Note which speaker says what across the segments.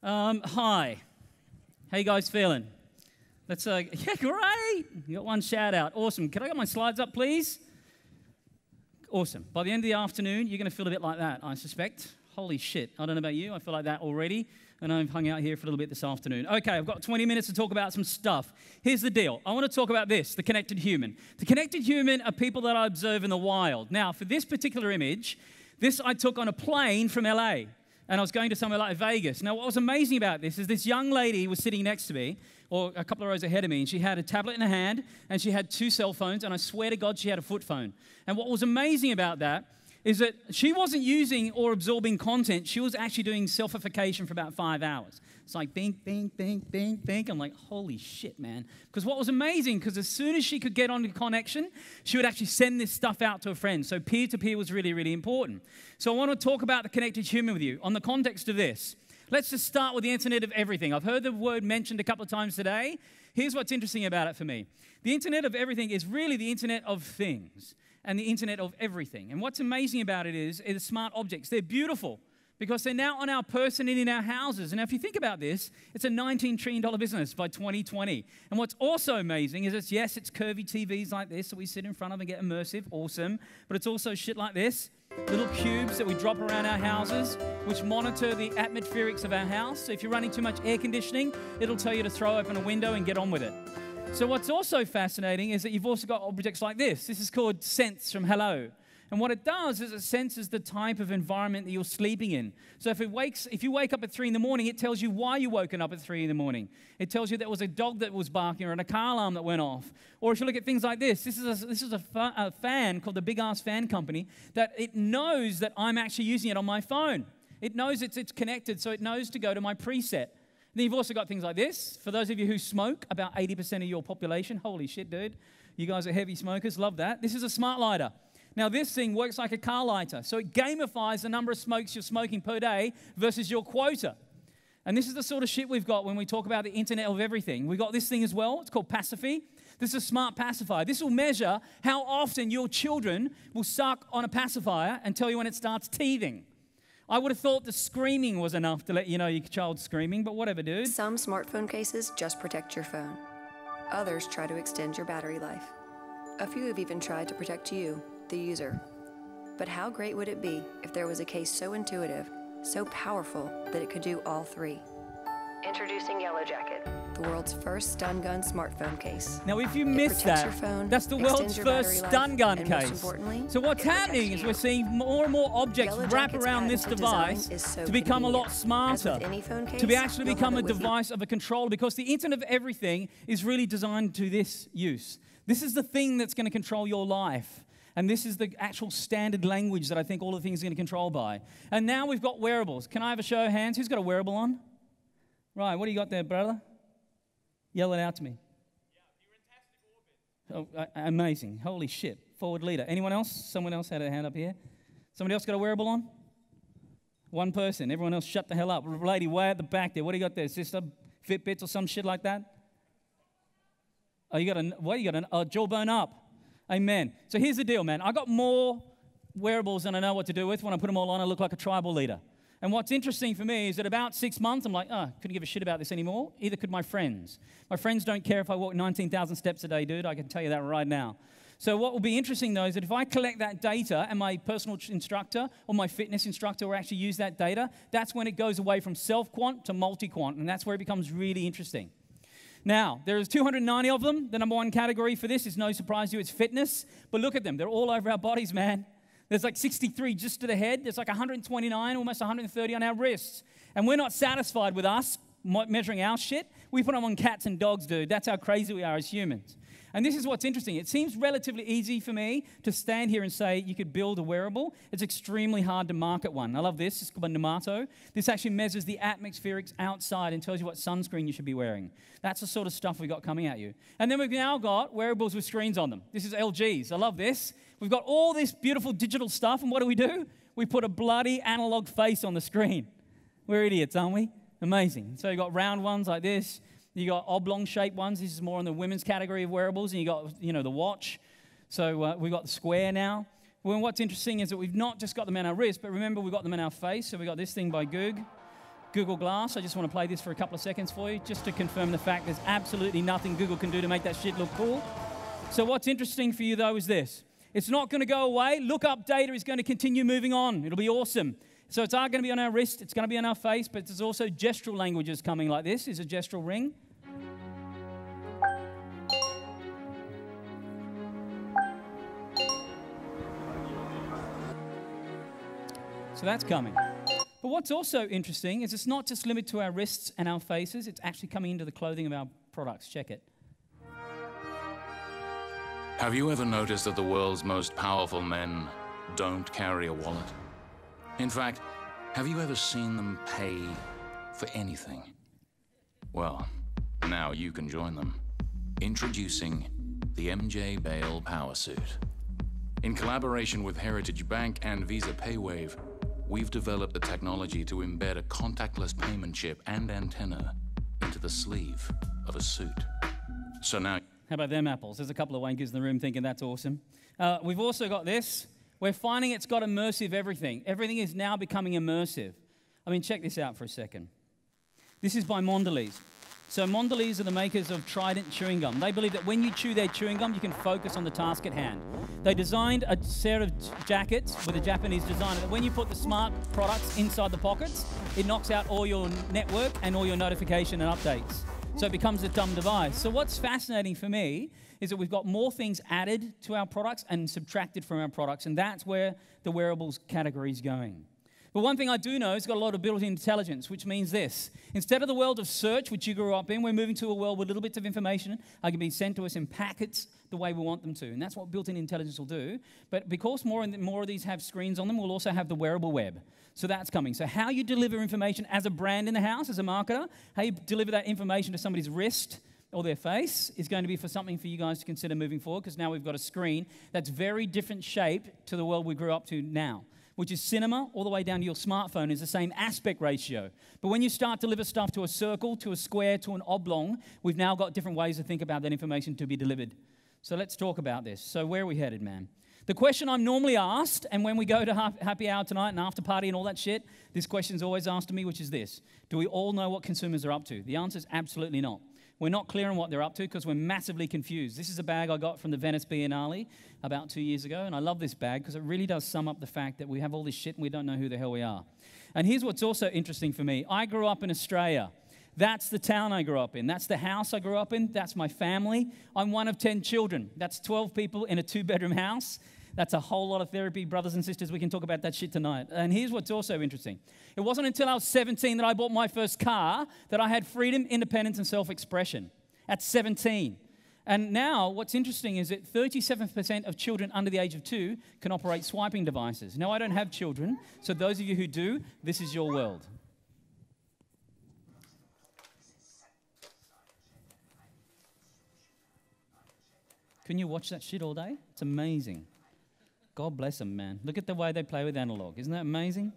Speaker 1: Hi. How you guys feeling? Let's, yeah, great. You got one shout out. Awesome. Can I get my slides up, please? Awesome. By the end of the afternoon, you're going to feel a bit like that, I suspect. Holy shit. I don't know about you. I feel like that already. And I've hung out here for a little bit this afternoon. Okay, I've got 20 minutes to talk about some stuff. Here's the deal. I want to talk about this, the connected human. The connected human are people that I observe in the wild. Now, for this particular image, this I took on a plane from LA. And I was going to somewhere like Vegas. Now, what was amazing about this is this young lady was sitting next to me, or a couple of rows ahead of me, and she had a tablet in her hand, and she had 2 cell phones, and I swear to God, she had a foot phone. And what was amazing about that is that she wasn't using or absorbing content. She was actually doing selfification for about 5 hours. It's like bing, bing, bing, bing, bing. I'm like, holy shit, man. Because what was amazing, because as soon as she could get on the connection, she would actually send this stuff out to her friends. So peer-to-peer was really, really important. So I want to talk about the connected human with you on the context of this. Let's just start with the Internet of Everything. I've heard the word mentioned a couple of times today. Here's what's interesting about it for me. The Internet of Everything is really the Internet of Things and the Internet of Everything. And what's amazing about it is smart objects. They're beautiful because they're now on our person and in our houses. And if you think about this, it's a $19 trillion business by 2020. And what's also amazing is it's curvy TVs like this that we sit in front of and get immersive, awesome. But it's also shit like this, little cubes that we drop around our houses, which monitor the atmospherics of our house. So if you're running too much air conditioning, it'll tell you to throw open a window and get on with it. So what's also fascinating is that you've also got objects like this. This is called Sense from Hello. And what it does is it senses the type of environment that you're sleeping in. So if you wake up at 3 in the morning, it tells you why you're woken up at 3 in the morning. It tells you there was a dog that was barking or a car alarm that went off. Or if you look at things like this is a fan called the Big Ass Fan Company that it knows that I'm actually using it on my phone. It knows it's connected, so it knows to go to my preset. Then you've also got things like this. For those of you who smoke, about 80% of your population. Holy shit, dude. You guys are heavy smokers. Love that. This is a smart lighter. Now, this thing works like a car lighter. So it gamifies the number of smokes you're smoking per day versus your quota. And this is the sort of shit we've got when we talk about the Internet of Everything. We've got this thing as well. It's called Pacify. This is a smart pacifier. This will measure how often your children will suck on a pacifier and tell you when it starts teething. I would have thought the screaming was enough to let you know your child's screaming, but whatever, dude.
Speaker 2: Some smartphone cases just protect your phone. Others try to extend your battery life. A few have even tried to protect you, the user. But how great would it be if there was a case so intuitive, so powerful, that it could do all 3? Introducing Yellow Jacket, the world's first stun gun smartphone case.
Speaker 1: Now, if you missed that,
Speaker 2: phone,
Speaker 1: that's the world's first stun gun case. So what's happening is we're seeing more and more objects wrap around this device to become a lot smarter, to actually become a device of a control, because the Internet of Everything is really designed to this use. This is the thing that's going to control your life. And this is the actual standard language that I think all the things are going to control by. And now we've got wearables. Can I have a show of hands? Who's got a wearable on? Right, what do you got there, brother? Yell it out to me. Yeah, fantastic orbit. Oh, amazing. Holy shit. Forward leader. Anyone else? Someone else had a hand up here. Somebody else got a wearable on? One person. Everyone else shut the hell up. Lady way at the back there. What do you got there, sister? Fitbits or some shit like that? Oh, you got a jawbone up. Amen. So here's the deal, man. I got more wearables than I know what to do with. When I put them all on, I look like a tribal leader. And what's interesting for me is that about 6 months, I'm like, couldn't give a shit about this anymore. Either could my friends. My friends don't care if I walk 19,000 steps a day, dude. I can tell you that right now. So what will be interesting, though, is that if I collect that data and my personal instructor or my fitness instructor will actually use that data, that's when it goes away from self-quant to multi-quant. And that's where it becomes really interesting. Now, there's 290 of them. The number one category for this is no surprise to you, it's fitness. But look at them. They're all over our bodies, man. There's like 63 just to the head. There's like 129, almost 130 on our wrists. And we're not satisfied with us measuring our shit. We put them on cats and dogs, dude. That's how crazy we are as humans. And this is what's interesting. It seems relatively easy for me to stand here and say you could build a wearable. It's extremely hard to market one. I love this. It's called a Nemato. This actually measures the atmospherics outside and tells you what sunscreen you should be wearing. That's the sort of stuff we've got coming at you. And then we've now got wearables with screens on them. This is LG's. I love this. We've got all this beautiful digital stuff, and what do? We put a bloody analog face on the screen. We're idiots, aren't we? Amazing. So you've got round ones like this. You got oblong-shaped ones. This is more in the women's category of wearables. And you got, the watch. So we've got the square now. Well, what's interesting is that we've not just got them in our wrist, but remember we've got them in our face. So we've got this thing by Goog. Google Glass. I just want to play this for a couple of seconds for you, just to confirm the fact there's absolutely nothing Google can do to make that shit look cool. So what's interesting for you, though, is this. It's not going to go away. Lookup data is going to continue moving on. It'll be awesome. So it's going to be on our wrist. It's going to be on our face. But there's also gestural languages coming like this. Is a gestural ring. So that's coming. But what's also interesting is it's not just limited to our wrists and our faces. It's actually coming into the clothing of our products. Check it.
Speaker 3: Have you ever noticed that the world's most powerful men don't carry a wallet? In fact, have you ever seen them pay for anything? Well, now you can join them. Introducing the MJ Bale Power Suit. In collaboration with Heritage Bank and Visa PayWave, we've developed the technology to embed a contactless payment chip and antenna into the sleeve of a suit. So now...
Speaker 1: How about them apples? There's a couple of wankers in the room thinking that's awesome. We've also got this. We're finding it's got immersive everything. Everything is now becoming immersive. I mean, check this out for a second. This is by Mondelez. So Mondelez are the makers of Trident chewing gum. They believe that when you chew their chewing gum, you can focus on the task at hand. They designed a set of jackets with a Japanese designer that when you put the smart products inside the pockets, it knocks out all your network and all your notification and updates. So it becomes a dumb device. So what's fascinating for me is that we've got more things added to our products and subtracted from our products, and that's where the wearables category is going. But one thing I do know is it's got a lot of built-in intelligence, which means this. Instead of the world of search, which you grew up in, we're moving to a world with little bits of information that can be sent to us in packets the way we want them to. And that's what built-in intelligence will do. But because more and more of these have screens on them, we'll also have the wearable web. So that's coming. So how you deliver information as a brand in the house, as a marketer, how you deliver that information to somebody's wrist or their face is going to be something for you guys to consider moving forward, because now we've got a screen that's very different shape to the world we grew up to now, which is cinema all the way down to your smartphone is the same aspect ratio. But when you start to deliver stuff to a circle, to a square, to an oblong, we've now got different ways to think about that information to be delivered. So let's talk about this. So where are we headed, man? The question I'm normally asked, and when we go to happy hour tonight and after party and all that shit, this question's always asked to me, which is this. Do we all know what consumers are up to? The answer is absolutely not. We're not clear on what they're up to because we're massively confused. This is a bag I got from the Venice Biennale about 2 years ago, and I love this bag because it really does sum up the fact that we have all this shit and we don't know who the hell we are. And here's what's also interesting for me. I grew up in Australia. That's the town I grew up in. That's the house I grew up in. That's my family. I'm one of 10 children. That's 12 people in a 2-bedroom house. That's a whole lot of therapy, brothers and sisters. We can talk about that shit tonight. And here's what's also interesting. It wasn't until I was 17 that I bought my first car that I had freedom, independence, and self-expression. At 17. And now what's interesting is that 37% of children under the age of 2 can operate swiping devices. Now, I don't have children, so those of you who do, this is your world. Can you watch that shit all day? It's amazing. God bless them, man. Look at the way they play with analog. Isn't that amazing?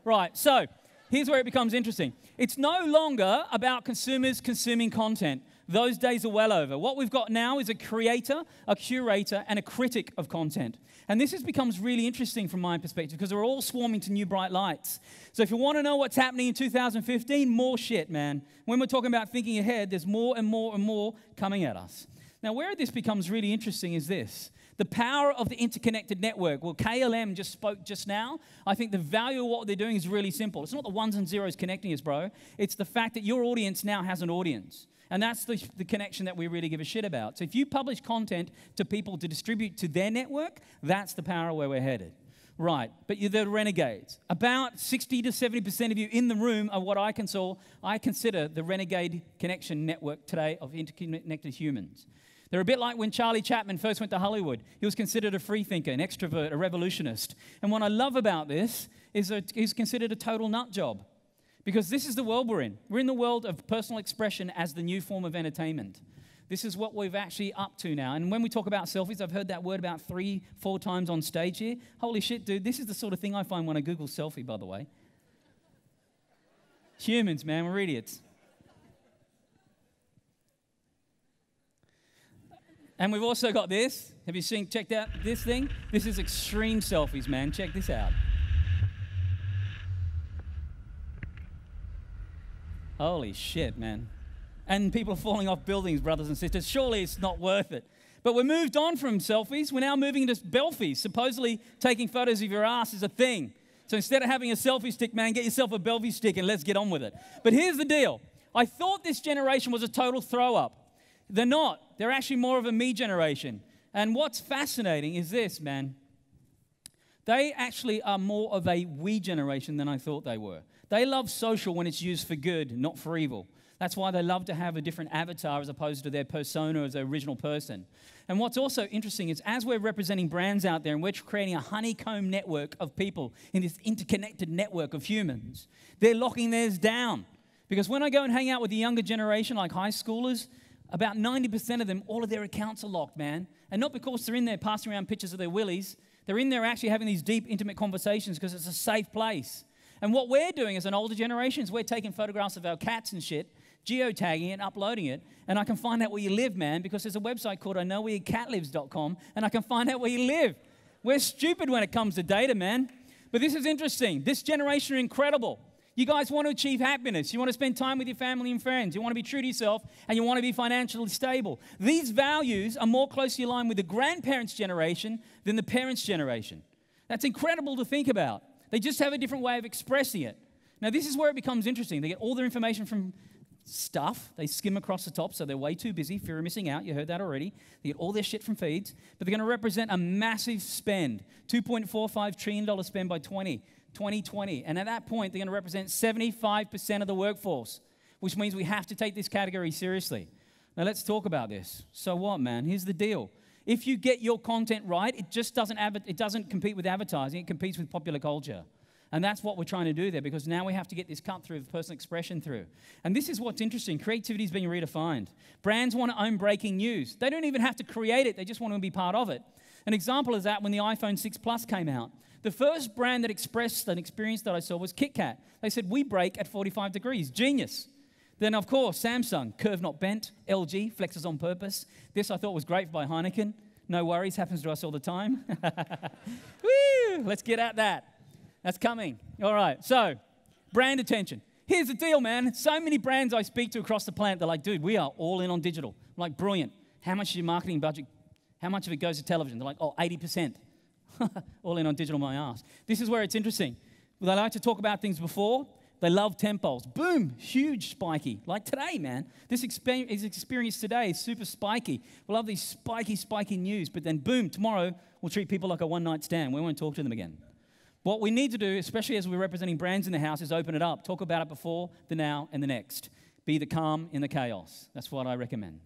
Speaker 1: Right, so here's where it becomes interesting. It's no longer about consumers consuming content. Those days are well over. What we've got now is a creator, a curator, and a critic of content. And this becomes really interesting from my perspective because we're all swarming to new bright lights. So if you want to know what's happening in 2015, more shit, man. When we're talking about thinking ahead, there's more and more and more coming at us. Now, where this becomes really interesting is this. The power of the interconnected network. Well, KLM just spoke just now. I think the value of what they're doing is really simple. It's not the ones and zeros connecting us, bro. It's the fact that your audience now has an audience. And that's the connection that we really give a shit about. So if you publish content to people to distribute to their network, that's the power where we're headed. Right, but you're the renegades. About 60 to 70% of you in the room are what I consider the renegade connection network today of interconnected humans. They're a bit like when Charlie Chaplin first went to Hollywood. He was considered a free thinker, an extrovert, a revolutionist. And what I love about this is that he's considered a total nut job. Because this is the world we're in. We're in the world of personal expression as the new form of entertainment. This is what we've actually up to now. And when we talk about selfies, I've heard that word about 3-4 times on stage here. Holy shit, dude, this is the sort of thing I find when I Google selfie, by the way. Humans, man, we're idiots. And we've also got this. Have you checked out this thing? This is extreme selfies, man. Check this out. Holy shit, man. And people are falling off buildings, brothers and sisters. Surely it's not worth it. But we're moved on from selfies. We're now moving into belfies. Supposedly taking photos of your ass is a thing. So instead of having a selfie stick, man, get yourself a belfie stick and let's get on with it. But here's the deal. I thought this generation was a total throw-up. They're not. They're actually more of a me generation. And what's fascinating is this, man. They actually are more of a we generation than I thought they were. They love social when it's used for good, not for evil. That's why they love to have a different avatar as opposed to their persona as their original person. And what's also interesting is as we're representing brands out there and we're creating a honeycomb network of people in this interconnected network of humans, they're locking theirs down. Because when I go and hang out with the younger generation, like high schoolers, about 90% of them, all of their accounts are locked, man. And not because they're in there passing around pictures of their willies. They're in there actually having these deep, intimate conversations because it's a safe place. And what we're doing as an older generation is we're taking photographs of our cats and shit, geotagging it and uploading it, and I can find out where you live, man, because there's a website called iknowwhereyourcatlives.com, and I can find out where you live. We're stupid when it comes to data, man. But this is interesting. This generation are incredible. You guys want to achieve happiness. You want to spend time with your family and friends. You want to be true to yourself, and you want to be financially stable. These values are more closely aligned with the grandparents' generation than the parents' generation. That's incredible to think about. They just have a different way of expressing it. Now, this is where it becomes interesting. They get all their information from stuff. They skim across the top, so they're way too busy. Fear of missing out. You heard that already. They get all their shit from feeds, but they're going to represent a massive spend, $2.45 trillion spend by 2020. And at that point, they're going to represent 75% of the workforce, which means we have to take this category seriously. Now, let's talk about this. So what, man? Here's the deal. If you get your content right, it just doesn't compete with advertising. It competes with popular culture. And that's what we're trying to do there, because now we have to get this cut through of personal expression through. And this is what's interesting. Creativity is being redefined. Brands want to own breaking news. They don't even have to create it. They just want to be part of it. An example is that when the iPhone 6 Plus came out, the first brand that expressed an experience that I saw was Kit Kat. They said, we break at 45 degrees. Genius. Then, of course, Samsung, curve not bent. LG, flexes on purpose. This I thought was great by Heineken. No worries, happens to us all the time. Woo, let's get at that. That's coming. All right, so brand attention. Here's the deal, man. So many brands I speak to across the planet, they're like, dude, we are all in on digital. I'm like, brilliant. How much is your marketing budget? How much of it goes to television? They're like, oh, 80%. All in on digital, my ass. This is where it's interesting. They like to talk about things before. They love tempos. Boom, huge spiky. Like today, man. This experience today is super spiky. We love these spiky news. But then boom, tomorrow we'll treat people like a one-night stand. We won't talk to them again. What we need to do, especially as we're representing brands in the house, is open it up. Talk about it before, the now, and the next. Be the calm in the chaos. That's what I recommend.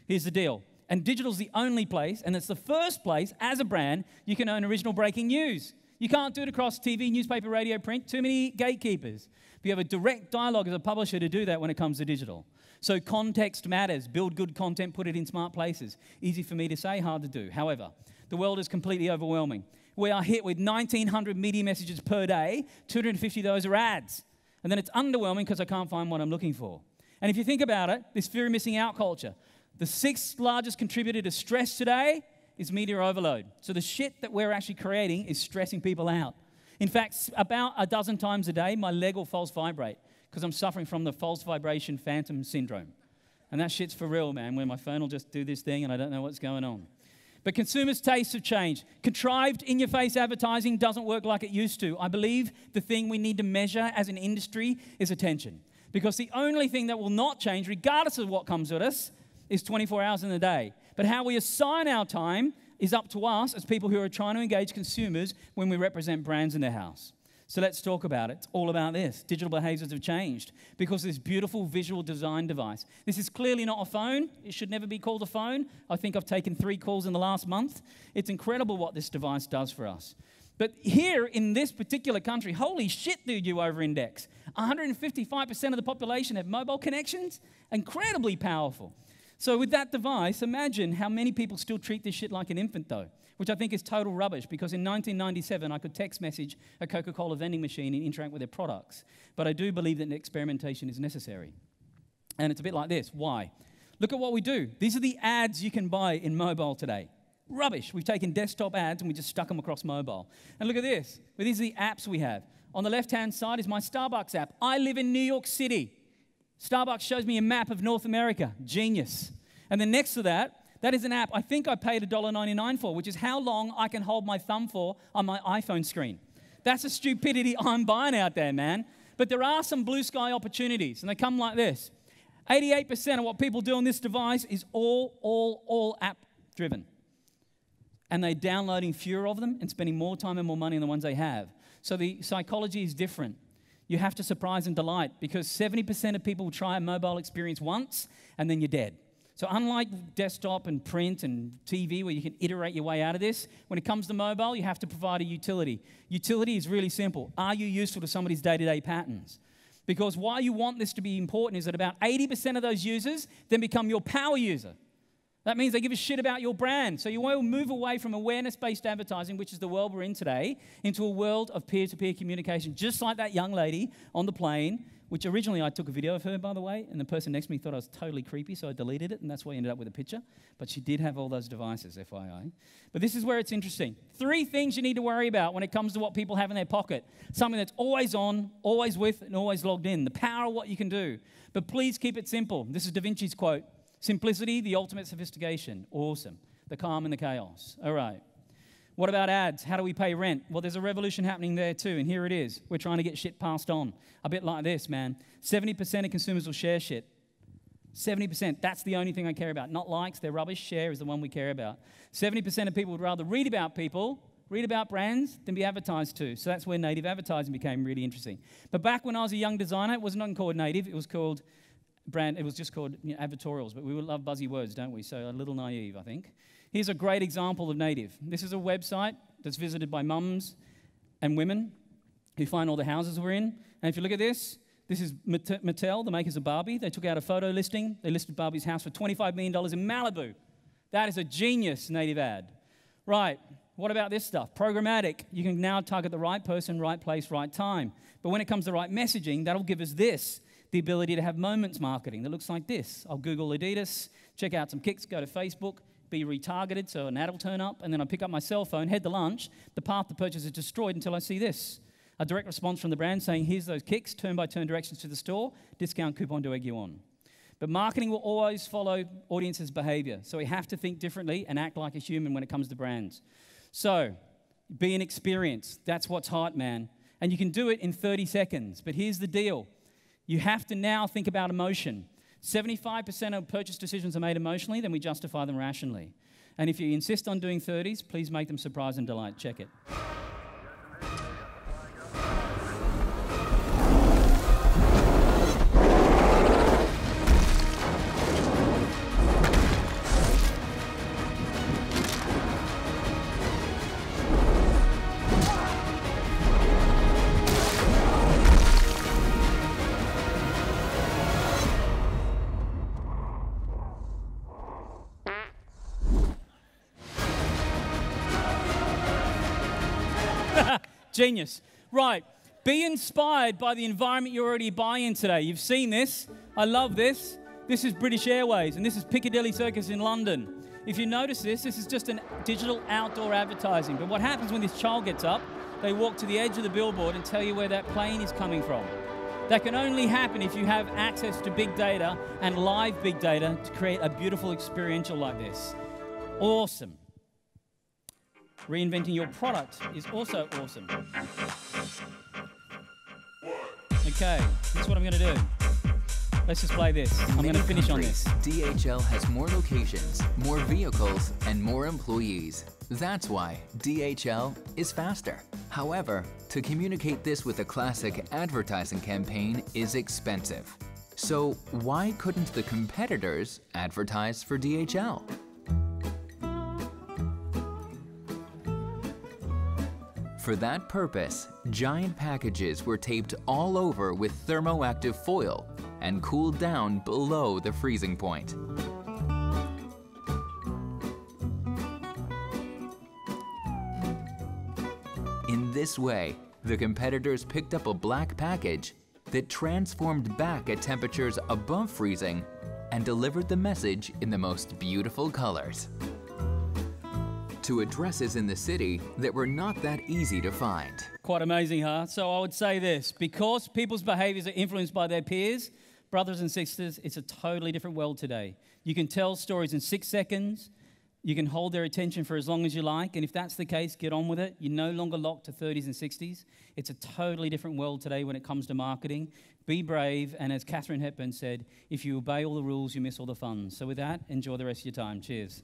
Speaker 1: Here's the deal. And digital's the only place, and it's the first place, as a brand, you can own original breaking news. You can't do it across TV, newspaper, radio, print. Too many gatekeepers. But you have a direct dialogue as a publisher to do that when it comes to digital. So context matters. Build good content, put it in smart places. Easy for me to say, hard to do. However, the world is completely overwhelming. We are hit with 1,900 media messages per day. 250 of those are ads. And then it's underwhelming because I can't find what I'm looking for. And if you think about it, this fear of missing out culture, the 6th largest contributor to stress today is media overload. So the shit that we're actually creating is stressing people out. In fact, about a dozen times a day, my leg will false vibrate because I'm suffering from the false vibration phantom syndrome. And that shit's for real, man, where my phone will just do this thing and I don't know what's going on. But consumers' tastes have changed. Contrived, in-your-face advertising doesn't work like it used to. I believe the thing we need to measure as an industry is attention. Because the only thing that will not change, regardless of what comes at us, is 24 hours in a day. But how we assign our time is up to us as people who are trying to engage consumers when we represent brands in their house. So let's talk about it. It's all about this. Digital behaviors have changed because of this beautiful visual design device. This is clearly not a phone. It should never be called a phone. I think I've taken 3 calls in the last month. It's incredible what this device does for us. But here in this particular country, holy shit, dude, you over-index. 155% of the population have mobile connections. Incredibly powerful. So with that device, imagine how many people still treat this shit like an infant, though, which I think is total rubbish, because in 1997, I could text message a Coca-Cola vending machine and interact with their products. But I do believe that experimentation is necessary. And it's a bit like this. Why? Look at what we do. These are the ads you can buy in mobile today. Rubbish. We've taken desktop ads and we just stuck them across mobile. And look at this. These are the apps we have. On the left-hand side is my Starbucks app. I live in New York City. Starbucks shows me a map of North America. Genius. And then next to that, that is an app I think I paid $1.99 for, which is how long I can hold my thumb for on my iPhone screen. That's a stupidity I'm buying out there, man. But there are some blue sky opportunities, and they come like this. 88% of what people do on this device is all app-driven. And they're downloading fewer of them and spending more time and more money on the ones they have. So the psychology is different. You have to surprise and delight, because 70% of people try a mobile experience once, and then you're dead. So unlike desktop and print and TV, where you can iterate your way out of this, when it comes to mobile, you have to provide a utility. Utility is really simple. Are you useful to somebody's day-to-day patterns? Because why you want this to be important is that about 80% of those users then become your power user. That means they give a shit about your brand. So you will move away from awareness-based advertising, which is the world we're in today, into a world of peer-to-peer communication, just like that young lady on the plane, which originally I took a video of her, by the way, and the person next to me thought I was totally creepy, so I deleted it, and that's why I ended up with a picture. But she did have all those devices, FYI. But this is where it's interesting. 3 things you need to worry about when it comes to what people have in their pocket. Something that's always on, always with, and always logged in. The power of what you can do. But please keep it simple. This is Da Vinci's quote. Simplicity, the ultimate sophistication. Awesome. The calm and the chaos. All right. What about ads? How do we pay rent? Well, there's a revolution happening there too, and here it is. We're trying to get shit passed on. A bit like this, man. 70% of consumers will share shit. 70%. That's the only thing I care about. Not likes, they're rubbish. Share is the one we care about. 70% of people would rather read about people, read about brands, than be advertised to. So that's where native advertising became really interesting. But back when I was a young designer, it wasn't called native. It was called brand. It was just called advertorials. But we love buzzy words, don't we? So a little naive, I think. Here's a great example of native. This is a website that's visited by mums and women who find all the houses we're in. And if you look at this is Mattel, the makers of Barbie. They took out a photo listing. They listed Barbie's house for $25 million in Malibu. That is a genius native ad. Right, what about this stuff? Programmatic. You can now target the right person, right place, right time. But when it comes to right messaging, that'll give us this, the ability to have moments marketing that looks like this. I'll Google Adidas, check out some kicks, go to Facebook, be retargeted, so an ad will turn up, and then I pick up my cell phone, head to lunch, the path to purchase is destroyed until I see this. A direct response from the brand saying, here's those kicks, turn-by-turn directions to the store, discount coupon to egg you on. But marketing will always follow audiences' behavior, so we have to think differently and act like a human when it comes to brands. So, be an experience. That's what's hot, man. And you can do it in 30 seconds, but here's the deal. You have to now think about emotion. 75% of purchase decisions are made emotionally, then we justify them rationally. And if you insist on doing 30s, please make them surprise and delight. Check it. Genius. Right. Be inspired by the environment you're already buying today. You've seen this. I love this. This is British Airways, and this is Piccadilly Circus in London. If you notice this is just an digital outdoor advertising. But what happens when this child gets up, they walk to the edge of the billboard and tell you where that plane is coming from. That can only happen if you have access to big data and live big data to create a beautiful experiential like this. Awesome. Reinventing your product is also awesome. Okay, this is what I'm going to do. Let's just play this. I'm going to finish on this.
Speaker 4: DHL has more locations, more vehicles, and more employees. That's why DHL is faster. However, to communicate this with a classic advertising campaign is expensive. So why couldn't the competitors advertise for DHL? For that purpose, giant packages were taped all over with thermoactive foil and cooled down below the freezing point. In this way, the competitors picked up a black package that transformed back at temperatures above freezing and delivered the message in the most beautiful colors to addresses in the city that were not that easy to find.
Speaker 1: Quite amazing, huh? So I would say this, because people's behaviors are influenced by their peers, brothers and sisters, it's a totally different world today. You can tell stories in 6 seconds. You can hold their attention for as long as you like. And if that's the case, get on with it. You're no longer locked to 30s and 60s. It's a totally different world today when it comes to marketing. Be brave. And as Katharine Hepburn said, if you obey all the rules, you miss all the fun. So with that, enjoy the rest of your time. Cheers.